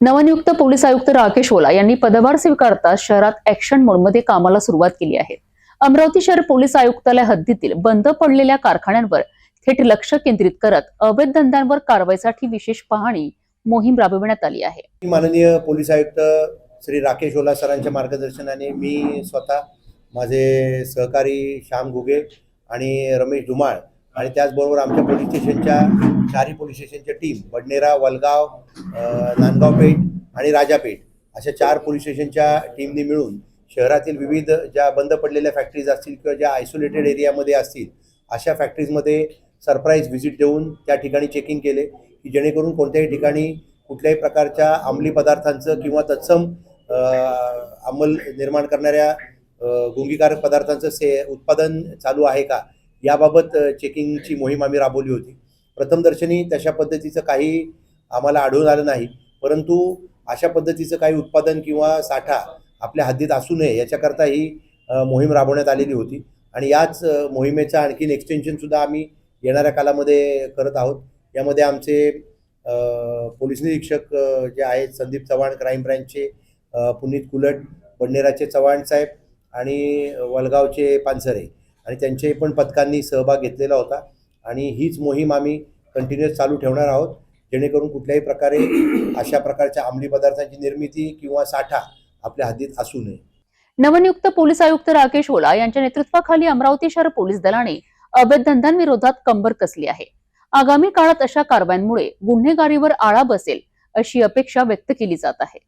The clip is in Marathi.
नवनियुक्त पोलीस आयुक्त राकेश ओला यांनी पदभार स्वीकारताच शहरात ऍक्शन मोडमध्ये कामाला सुरुवात केली आहे। अमरावती शहर पोलीस आयुक्तालय हद्दीतील बंद पडलेल्या कारखान्यांवर थेट लक्ष केंद्रित करत अवैध धंद्यांवर कारवाईसाठी विशेष पाहणी मोहीम राबविण्यात आली आहे। माननीय पोलीस आयुक्त श्री राकेश ओला सरांच्या मार्गदर्शनाने मी स्वतः, माझे सहकारी श्याम घुगे आणि रमेश धुमाळ आणि त्याचबरोबर आमच्या पोलीस स्टेशनच्या चारही पोलीस स्टेशनच्या टीम बडनेरा, वलगाव, नांदगाव पेठ आणि राजापेठ अशा 4 पोलीस स्टेशनच्या टीमनी मिळून शहरातील विविध ज्या बंद पडलेल्या फॅक्टरीज असतील किंवा ज्या आयसोलेटेड एरियामध्ये असतील अशा फॅक्टरीजमध्ये सरप्राईज व्हिजिट देऊन त्या ठिकाणी चेकिंग केले की जेणेकरून कोणत्याही ठिकाणी कुठल्याही प्रकारच्या अंमली पदार्थांचं किंवा तत्सम अंमल निर्माण करणाऱ्या गुंगीकारक पदार्थांचं उत्पादन चालू आहे का याबाबत चेकिंगची मोहीम आम्ही राबवली होती। प्रथमदर्शनी तशा पद्धतीचं काही आम्हाला आढळून आलं नाही, परंतु अशा पद्धतीचं काही उत्पादन किंवा साठा आपल्या हद्दीत असू नये याच्याकरता ही मोहीम राबवण्यात आलेली होती आणि याच मोहिमेचं आणखीन एक्सटेन्शनसुद्धा आम्ही येणाऱ्या कालामध्ये करत आहोत। यामध्ये आमचे पोलीस निरीक्षक जे आहेत संदीप चव्हाण क्राईम ब्रँचचे, पुनीत कुलट, बडनेराचे चव्हाण साहेब आणि वलगावचे पानसरे आणि त्यांचे पण पथकांनी सहभाग घेतलेला होता आणि हीच मोहीम आम्ही कंटिन्युअस चालू ठेवणार आहोत जेणेकरून कुठल्याही प्रकारे अशा प्रकारच्या अंमली पदार्थांची निर्मिती किंवा साठा आपल्या हद्दीत असू नये। नवनियुक्त पोलीस आयुक्त राकेश ओला यांच्या नेतृत्वाखाली अमरावती शहर पोलीस दलाने अवैध धंद्यांविरोधात कंबर कसली आहे। आगामी काळात अशा कारवायांमुळे गुन्हेगारीवर आळा बसेल अशी अपेक्षा व्यक्त केली जात आहे।